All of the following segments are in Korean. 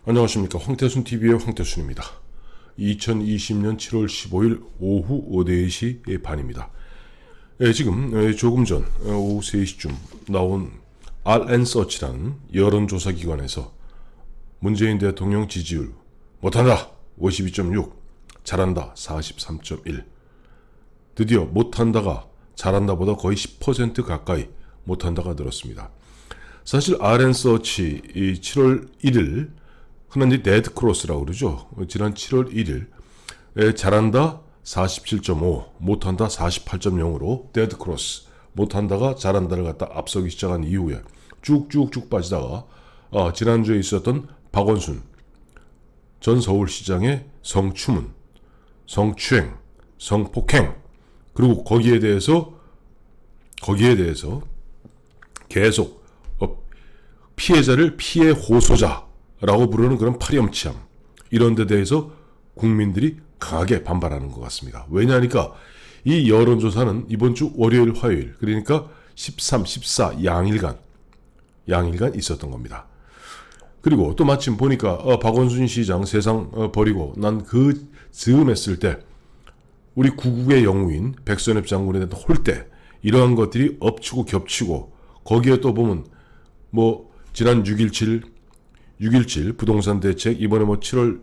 안녕하십니까. 황태순TV의 황태순입니다. 2020년 7월 15일 오후 4시 반입니다. 지금 조금 전 오후 3시쯤 나온 RN서치라는 여론조사기관에서 문재인 대통령 지지율 못한다 52.6, 잘한다 43.1, 드디어 못한다가 잘한다보다 거의 10% 가까이 못한다가 늘었습니다. 사실 RN서치 7월 1일 흔한 데드크로스라고 그러죠. 지난 7월 1일 잘한다 47.5, 못한다 48.0으로 데드크로스, 못한다가 잘한다를 갖다 앞서기 시작한 이후에 쭉쭉쭉 빠지다가 지난주에 있었던 박원순 전 서울시장의 성추문, 성추행, 성폭행, 그리고 거기에 대해서 계속 피해자를 피해 호소자라고 부르는 그런 파렴치함, 이런 데 대해서 국민들이 강하게 반발하는 것 같습니다. 왜냐하니까 이 여론조사는 이번 주 월요일, 화요일, 그러니까 13, 14 양일간 있었던 겁니다. 그리고 또 마침 보니까 박원순 시장 세상 버리고 난 그 즈음 했을 때 우리 구국의 영웅인 백선엽 장군에 대한 홀대, 이러한 것들이 엎치고 겹치고, 거기에 또 보면 지난 6.17 부동산 대책, 이번에 7월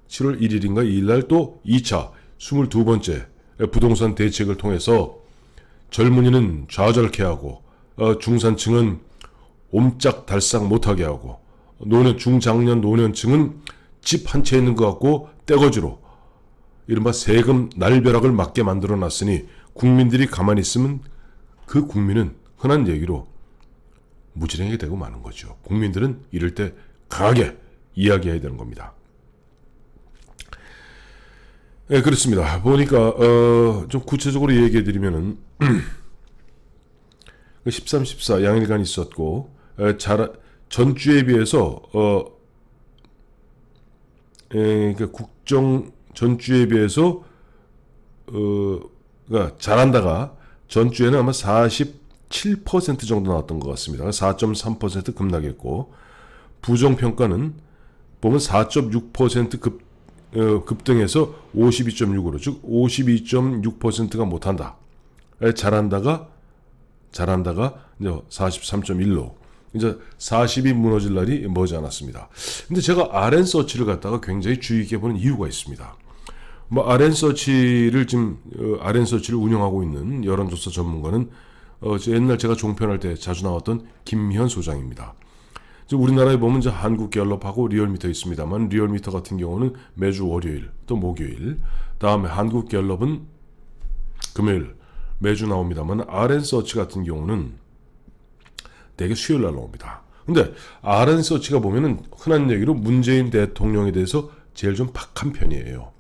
1일인가 2일날 또 2차 22번째 부동산 대책을 통해서 젊은이는 좌절케 하고 중산층은 옴짝달싹 못하게 하고 중장년 노년층은 집 한 채 있는 것 같고 떼거지로 이른바 세금 날벼락을 맞게 만들어놨으니 국민들이 가만히 있으면 그 국민은 흔한 얘기로 무지랭이 되고 마는 거죠. 국민들은 이럴 때 강하게 이야기해야 되는 겁니다. 네, 그렇습니다. 보니까 좀 구체적으로 얘기해 드리면은 13, 14 양일간 있었고 전주에 비해서 전주에 비해서 그러니까 잘한다가 전주에는 아마 47% 정도 나왔던 것 같습니다. 4.3% 급락했고, 부정평가는 보면 4.6% 급등해서 52.6으로, 즉 52.6%가 못한다. 잘한다가 이제 43.1로 이제 40이 무너질 날이 머지 않았습니다. 근데 제가 RN서치를 갖다가 굉장히 주의 깊게 보는 이유가 있습니다. RN서치를 운영하고 있는 여론조사 전문가는 옛날 제가 종편할 때 자주 나왔던 김현 소장입니다. 우리나라에 보면 이제 한국갤럽하고 리얼미터 있습니다만, 리얼미터 같은 경우는 매주 월요일 또 목요일, 다음에 한국갤럽은 금요일 매주 나옵니다만, RN서치 같은 경우는 대개 수요일 날 나옵니다. 근데 RN서치가 보면은 흔한 얘기로 문재인 대통령에 대해서 제일 좀 박한 편이에요.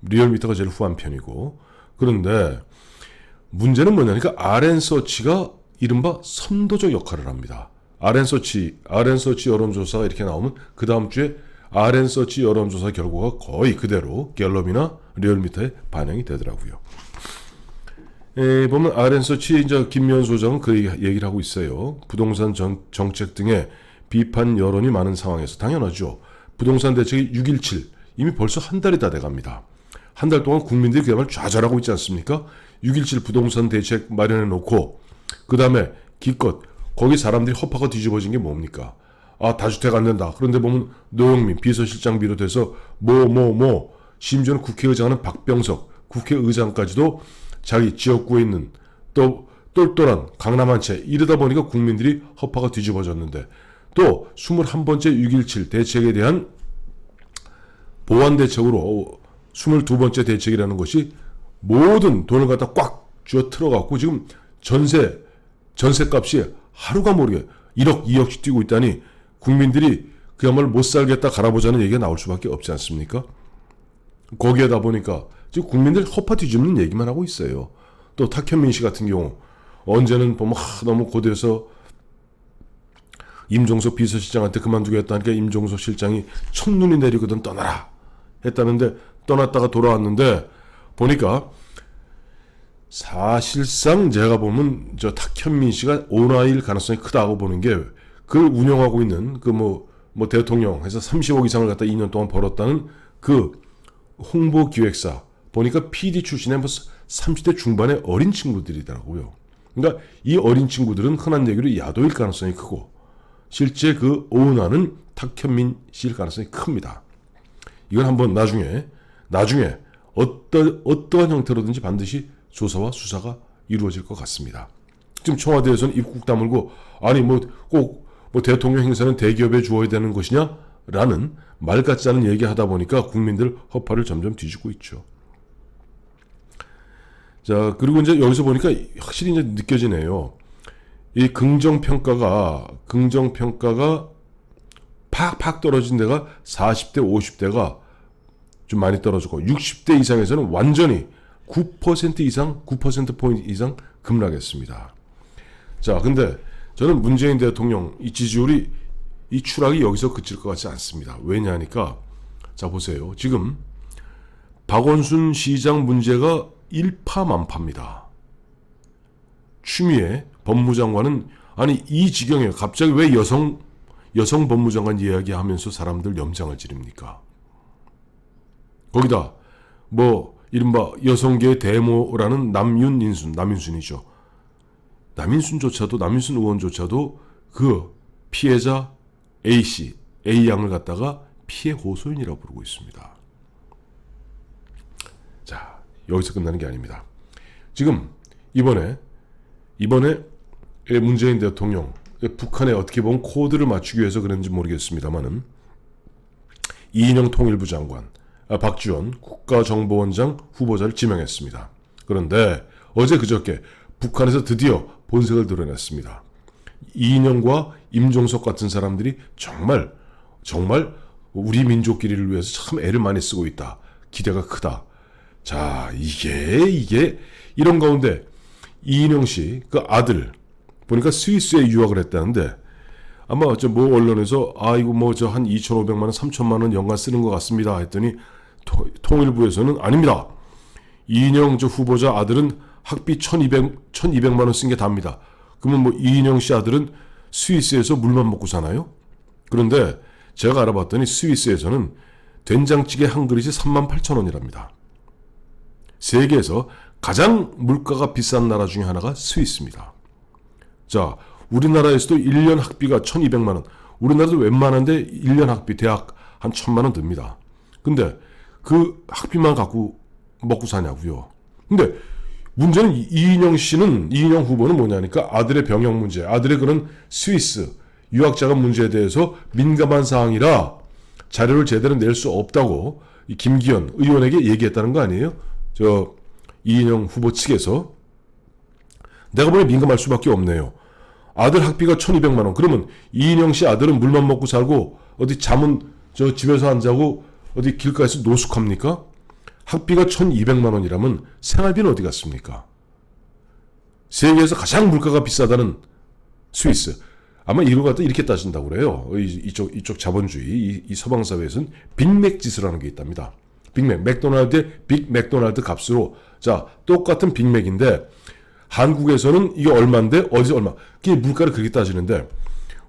리얼미터가 제일 후한 편이고. 그런데 문제는 뭐냐니까 RN서치가 이른바 선도적 역할을 합니다. RN서치 여론조사가 이렇게 나오면 그 다음 주에 RN서치 여론조사 결과가 거의 그대로 갤럽이나 리얼미터에 반영이 되더라고요. 보면 RN서치 이제 김미연 소장은 그 얘기를 하고 있어요. 부동산 정책 등의 비판 여론이 많은 상황에서 당연하죠. 부동산 대책이 6.17 이미 벌써 한 달이 다 돼갑니다. 한 달 동안 국민들이 그야말로 좌절하고 있지 않습니까? 6.17 부동산 대책 마련해 놓고 그 다음에 기껏 거기 사람들이 허파가 뒤집어진 게 뭡니까? 다주택 안 된다. 그런데 보면 노영민 비서실장 비롯해서 심지어는 국회의장은 박병석 국회의장까지도 자기 지역구에 있는 또 똘똘한 강남 한 채, 이러다 보니까 국민들이 허파가 뒤집어졌는데, 또 21번째 6.17 대책에 대한 보완 대책으로 22번째 대책이라는 것이 모든 돈을 갖다 꽉 쥐어 틀어갖고 지금 전세값이 하루가 모르게 1억, 2억씩 뛰고 있다니 국민들이 그야말로 못 살겠다 갈아보자는 얘기가 나올 수밖에 없지 않습니까? 거기에다 보니까 지금 국민들 허파 뒤집는 얘기만 하고 있어요. 또 탁현민 씨 같은 경우 언제는 보면 너무 고대해서 임종석 비서실장한테 그만두겠다 하니까 임종석 실장이 첫눈이 내리거든 떠나라 했다는데 떠났다가 돌아왔는데 보니까 사실상 제가 보면 탁현민 씨가 온화일 가능성이 크다고 보는 게, 그걸 운영하고 있는 뭐 대통령 해서 30억 이상을 갖다 2년 동안 벌었다는 그 홍보 기획사 보니까 PD 출신의 뭐 30대 중반의 어린 친구들이더라고요. 그러니까 이 어린 친구들은 흔한 얘기로 야도일 가능성이 크고 실제 그 오너는 탁현민 씨일 가능성이 큽니다. 이건 한번 나중에 어떠한 형태로든지 반드시 조사와 수사가 이루어질 것 같습니다. 지금 청와대에서는 입국 다물고 아니 뭐 꼭 뭐 대통령 행사는 대기업에 주어야 되는 것이냐? 라는 말 같지 않은 얘기하다 보니까 국민들 허파를 점점 뒤집고 있죠. 자, 그리고 이제 여기서 보니까 확실히 이제 느껴지네요. 이 긍정평가가 팍팍 떨어진 데가 40대, 50대가 좀 많이 떨어지고 60대 이상에서는 완전히 9% 이상, 9%포인트 이상 급락했습니다. 자, 근데 저는 문재인 대통령 이 지지율이 이 추락이 여기서 그칠 것 같지 않습니다. 왜냐하니까 자 보세요. 지금 박원순 시장 문제가 일파만파입니다. 추미애 법무장관은 아니 이 지경에 갑자기 왜 여성 법무장관 이야기하면서 사람들 염장을 지릅니까? 거기다 뭐 이른바 여성계 대모라는 남윤순이죠. 남윤순 의원조차도 그 피해자 A 양을 갖다가 피해 호소인이라고 부르고 있습니다. 자, 여기서 끝나는 게 아닙니다. 지금 이번에 문재인 대통령 북한에 어떻게 보면 코드를 맞추기 위해서 그런지 모르겠습니다만은 이인영 통일부 장관, 박지원 국가정보원장 후보자를 지명했습니다. 그런데 어제 그저께 북한에서 드디어 본색을 드러냈습니다. 이인영과 임종석 같은 사람들이 정말 우리 민족끼리를 위해서 참 애를 많이 쓰고 있다. 기대가 크다. 자, 이게 이런 가운데 이인영 씨 그 아들 보니까 스위스에 유학을 했다는데 아마 뭐 언론에서 이거 뭐 한 2,500만 원, 3,000만 원 연간 쓰는 것 같습니다. 했더니 통일부에서는 아닙니다. 이인영 후보자 아들은 학비 1,200만 원 쓴 게 답니다. 그러면 뭐 이인영 씨 아들은 스위스에서 물만 먹고 사나요? 그런데 제가 알아봤더니 스위스에서는 된장찌개 한 그릇이 38,000원이랍니다. 세계에서 가장 물가가 비싼 나라 중에 하나가 스위스입니다. 자, 우리나라에서도 1년 학비가 1,200만 원. 우리나라도 웬만한데 1년 학비 대학 한 1,000만 원 듭니다. 근데 그 학비만 갖고 먹고 사냐고요. 근데 문제는 이인영 후보는 뭐냐니까 아들의 병역 문제, 아들의 그런 스위스 유학자가 문제에 대해서 민감한 사항이라 자료를 제대로 낼 수 없다고 이 김기현 의원에게 얘기했다는 거 아니에요? 이인영 후보 측에서 내가 보니 민감할 수밖에 없네요. 아들 학비가 1,200만 원. 그러면 이인영 씨 아들은 물만 먹고 살고 어디 잠은 집에서 안 자고 어디 길가에서 노숙합니까? 학비가 1,200만 원이라면 생활비는 어디 갔습니까? 세계에서 가장 물가가 비싸다는 스위스. 아마 이걸 갖다 이렇게 따진다고 그래요. 이쪽 자본주의, 이 서방 사회에서는 빅맥 지수라는 게 있답니다. 빅맥, 맥도날드 값으로 자 똑같은 빅맥인데 한국에서는 이게 얼마인데 어디서 얼마? 그게 물가를 그렇게 따지는데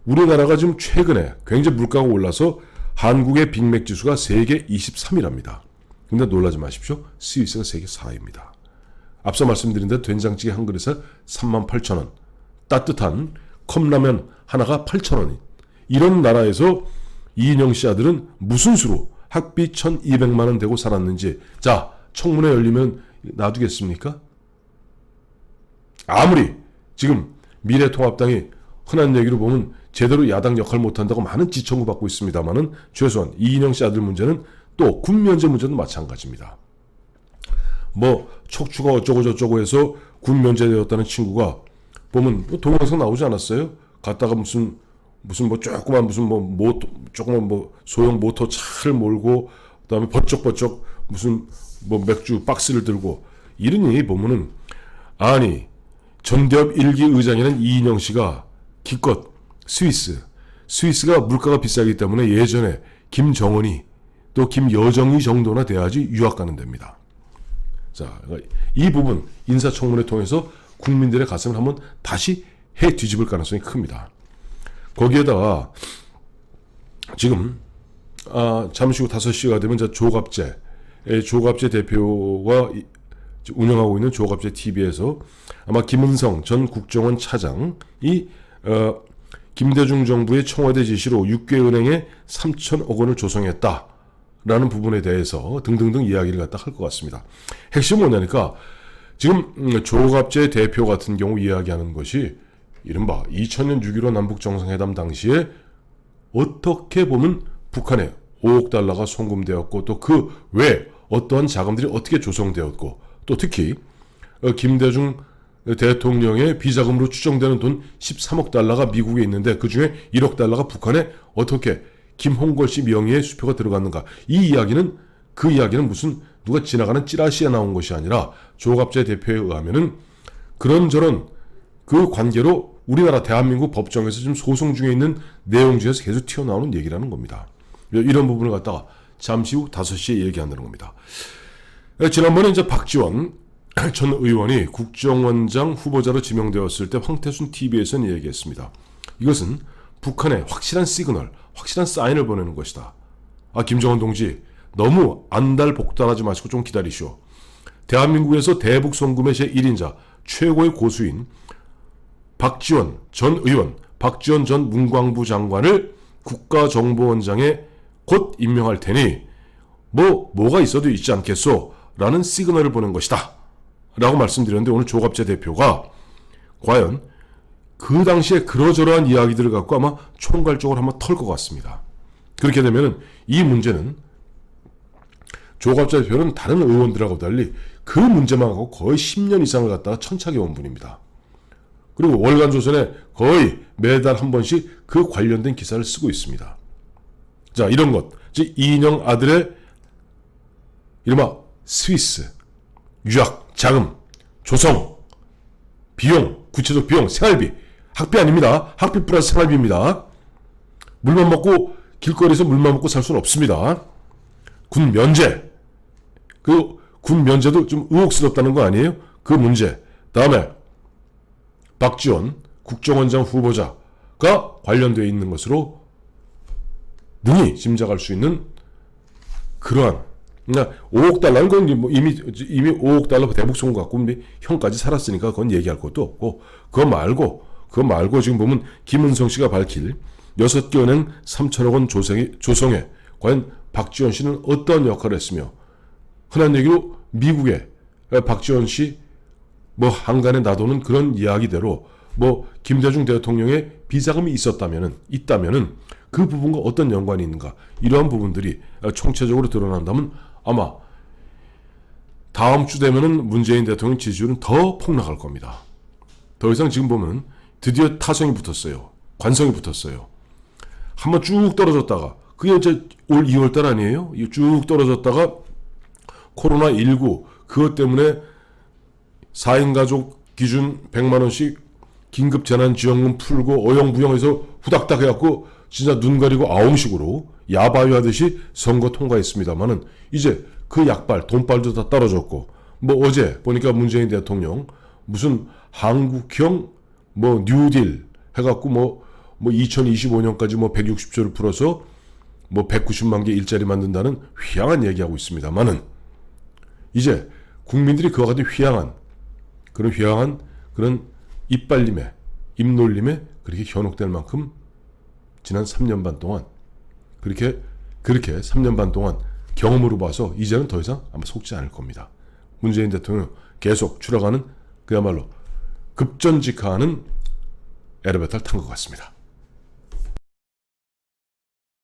우리나라가 지금 최근에 굉장히 물가가 올라서 한국의 빅맥 지수가 세계 23위랍니다. 근데 놀라지 마십시오. 스위스가 세계 4위입니다. 앞서 말씀드린 대로 된장찌개 한 그릇에 38,000원. 따뜻한 컵라면 하나가 8,000원인. 이런 나라에서 이인영 씨 아들은 무슨 수로 학비 1,200만 원 되고 살았는지 자 청문회 열리면 놔두겠습니까? 아무리 지금 미래통합당이 흔한 얘기로 보면 제대로 야당 역할 못한다고 많은 지청구 받고 있습니다만은 최소한 이인영 씨 아들 문제는 또 군 면제 문제도 마찬가지입니다. 뭐 척추가 어쩌고 저쩌고 해서 군 면제되었다는 친구가 보면 뭐 동영상 나오지 않았어요? 갔다가 무슨 뭐 조그만 조그만 소형 모터 차를 몰고 그다음에 버쩍버쩍 무슨 뭐 맥주 박스를 들고 이러니 보면은 아니 전대협 1기 의장이라는 이인영 씨가 기껏 스위스가 물가가 비싸기 때문에 예전에 김정은이 또 김여정이 정도나 돼야지 유학 가는 데입니다. 자, 이 부분 인사청문회 통해서 국민들의 가슴을 한번 다시 해 뒤집을 가능성이 큽니다. 거기에다가 지금 잠시 후 5시가 되면 조갑재 대표가 운영하고 있는 조갑재 TV에서 아마 김은성 전 국정원 차장이 김대중 정부의 청와대 지시로 육괴은행에 3천억 원을 조성했다라는 부분에 대해서 등등등 이야기를 갖다 할 것 같습니다. 핵심은 뭐냐니까 지금 조갑재 대표 같은 경우 이야기하는 것이 이른바 2000년 6.15 남북정상회담 당시에 어떻게 보면 북한에 5억 달러가 송금되었고 또 그 외 어떠한 자금들이 어떻게 조성되었고 또 특히 김대중 대통령의 비자금으로 추정되는 돈 13억 달러가 미국에 있는데 그 중에 1억 달러가 북한에 어떻게 김홍걸 씨 명의의 수표가 들어갔는가. 그 이야기는 무슨 누가 지나가는 찌라시에 나온 것이 아니라 조갑재 대표에 의하면은 그런저런 그 관계로 우리나라 대한민국 법정에서 지금 소송 중에 있는 내용 중에서 계속 튀어나오는 얘기라는 겁니다. 이런 부분을 갖다가 잠시 후 5시에 얘기한다는 겁니다. 지난번에 이제 박지원 전 의원이 국정원장 후보자로 지명되었을 때 황태순 TV에서는 얘기했습니다. 이것은 북한에 확실한 시그널, 확실한 사인을 보내는 것이다. 김정은 동지 너무 안달복달하지 마시고 좀 기다리시오. 대한민국에서 대북 송금의 제1인자 최고의 고수인 박지원 전 의원, 박지원 전 문광부 장관을 국가정보원장에 곧 임명할 테니 뭐가 있어도 있지 않겠소? 라는 시그널을 보낸 것이다. 라고 말씀드렸는데 오늘 조갑재 대표가 과연 그 당시에 그러저러한 이야기들을 갖고 아마 총괄적으로 한번 털 것 같습니다. 그렇게 되면 이 문제는 조갑재 대표는 다른 의원들하고 달리 그 문제만 갖고 거의 10년 이상을 갖다가 천착해 온 분입니다. 그리고 월간조선에 거의 매달 한 번씩 그 관련된 기사를 쓰고 있습니다. 자, 이런 것, 즉 이인영 아들의 이른바 스위스, 유학, 자금, 조성, 비용, 구체적 비용, 생활비, 학비 아닙니다. 학비 플러스 생활비입니다. 물만 먹고 길거리에서 물만 먹고 살 수는 없습니다. 군 면제, 그 군 면제도 좀 의혹스럽다는 거 아니에요? 그 문제. 다음에 박지원 국정원장 후보자가 관련되어 있는 것으로 능히 짐작할 수 있는 그러한 5억 달러는 건 이미 5억 달러 대북 송금 갖고 형까지 살았으니까 그건 얘기할 것도 없고 그거 말고 지금 보면 김은성 씨가 밝힐 6개 은행 3천억 원 조성에 과연 박지원 씨는 어떤 역할을 했으며 흔한 얘기로 미국에 박지원 씨 한간에 놔두는 그런 이야기대로 김대중 대통령의 비자금이 있다면은 그 부분과 어떤 연관이 있는가 이러한 부분들이 총체적으로 드러난다면 아마 다음 주 되면은 문재인 대통령 지지율은 더 폭락할 겁니다. 더 이상 지금 보면 드디어 타성이 붙었어요. 관성이 붙었어요. 한번 쭉 떨어졌다가 그게 이제 올 2월달 아니에요? 쭉 떨어졌다가 코로나19 그것 때문에 4인 가족 기준 100만 원씩 긴급 재난지원금 풀고 어영부영해서 후닥닥 해갖고 진짜 눈 가리고 아웅식으로 야바위 하듯이 선거 통과했습니다만은 이제 그 약발 돈발도 다 떨어졌고 어제 보니까 문재인 대통령 무슨 한국형 뉴딜 해갖고 2025년까지 160조를 풀어서 190만 개 일자리 만든다는 휘황한 얘기하고 있습니다만은 이제 국민들이 그와 같은 휘황한 그런 입발림에 입놀림에 그렇게 현혹될 만큼 지난 3년 반 동안 그렇게 3년 반 동안 경험으로 봐서 이제는 더 이상 아마 속지 않을 겁니다. 문재인 대통령 계속 추락하는 그야말로 급전직하는 엘리베이터를 탄 것 같습니다.